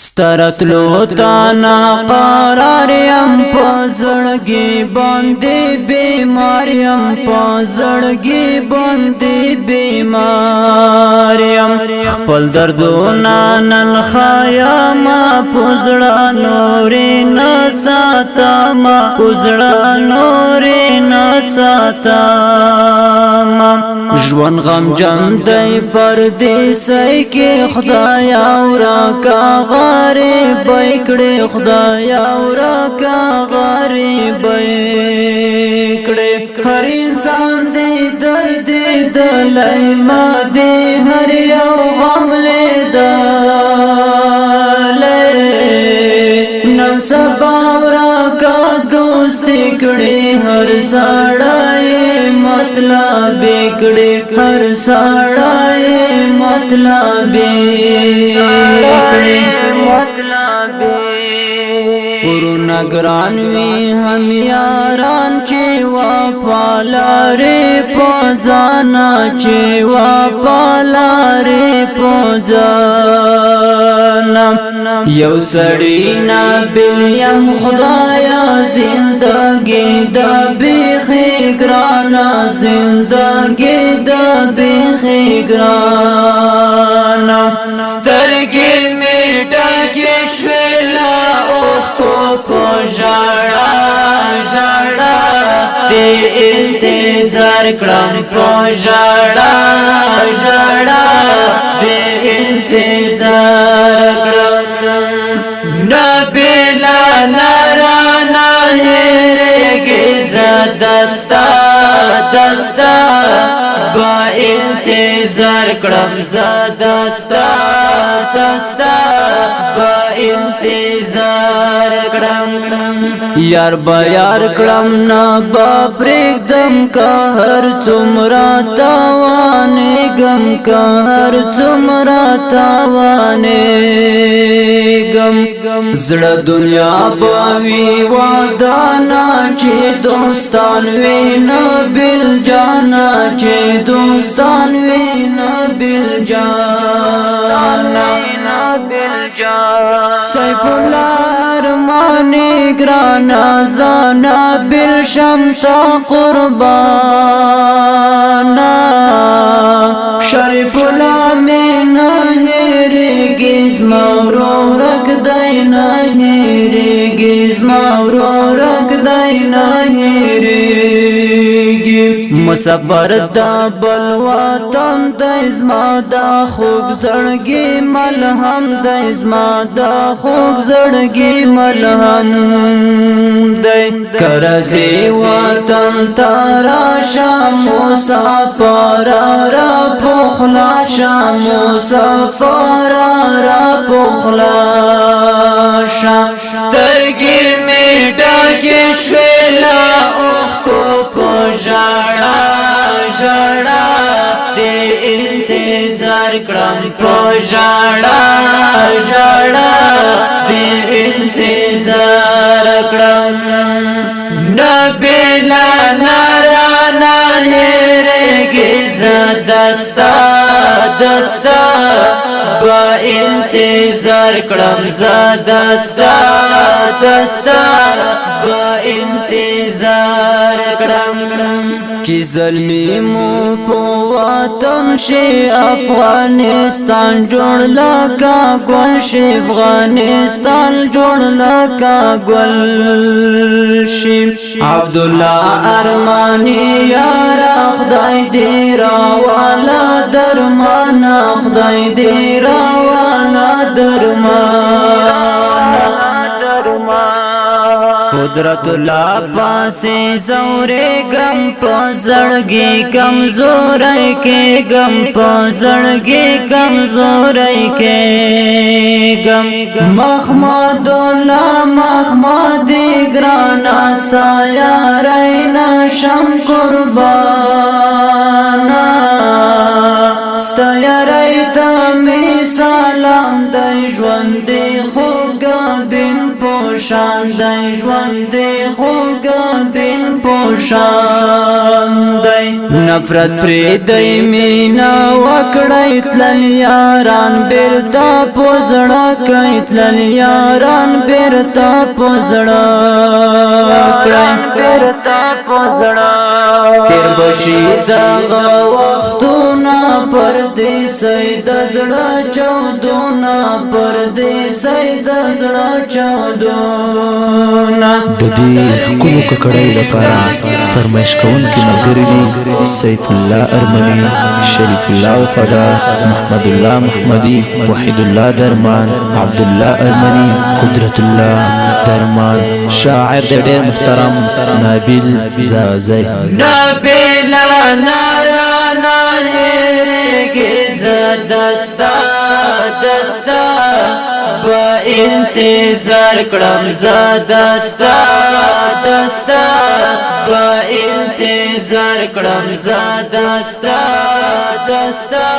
سترتلو تانا قرار یم پزړګي باندې بیمار یم پزړګي باندې بیمار یم خپل دردونه نن خایم پزړه نور نه ساتم پزړه نور نه ساتم ژوند غم جن دی پردیسۍ کې خدای اورا کا غریب کړي خدای اورا کا غریب کړي هر انسان دې درد دلای ما دې هر یو غم لیدلې نن سبا اورا کا دوست کړي هر سړی مطلب کړي هر سړی مطلب کړي پرونا ګران وی هم یاران چې وفالاره پځانا چې وفالاره پځانا یو سړی نا بلیم خدایا زندگی د بیخی ګرانا زندگی د بیخی ګرانا سترګې می ډکې شولا اوخ کو پژړا ژړا دې انتظار کړم پژړا ژړا دې انتظار کړم نبلا نرانا هرګي زدستا دستا با انتظار کړم زدستا دستا با انتظار کړم یار با یار کړم نا با پرېږدم که هر څومره تاوانېږم که هر څومره تاوانېږم زړه دنیا به وي ودانه چې دوستان وي نه بل جانا چې دوستان وي نه بل جانا سیف الله ارمانی گرانا زانا بل شمتا قربانا شریف الله میں نهرگز مورورک دی نهرگز مورورک دی نهرگی مسافر دا بل وطن دی زما دا خوږ زړګي ملهم دی زما دا خوږ زړګي ملهم دی کرځي وطن تارا شام مسافر را پخلا شام مسافر را پخلا شام سترګې می ډکې شولا اوخ کو پژړا ژړا دې انتظار کړم پژړا ژړا دې انتظار کړم نبلا نرانا هرګي زدستا دستا با انتظار کړم زدستا دستا با انتظار کړم چې ظلمي مو په وطن شي افغانستان جوړ لکه ګل شي افغانستان جوړ لکه ګل شي عبد الله ارمانی یار خدای دې راواله درمان خدای دې راواله درمان قدرت الله پاسه زورې ګم پزړګي کمزورای کې ګم پزړګي کمزورای کې ګم محمد الله محمد ګرانا سایا رینا شم قربانا ستایا ریتا می سلام د ژوند خوګا بن پوش پوشان دی ژوند دی خوږه بن پوشان دی نفرت پرې دی مینا وکړی تلل یاران بیرته په زړه کړی تلل یاران بیرته په زړه کړی بیرته په زړه تیر بشي دغه وختونه پردیسی د زړه چاودونه پردیسی د زړه چاودونه د دې ښکلو ککړۍ لپاره فرمایش کوونکي ملګري دي سیف الله ارمني شریف الله وفادار محمد الله محمدي وحید الله درمان عبد الله ارمني قدرت الله درمان شاعر د ډېر محترم نابل زازی نابل نارانا هیرگی زدستا دستا با انتظار کرم زدستا دستا با انتظار کرم زدستا دستا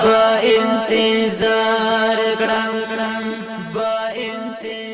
با انتظار کرم با انتظار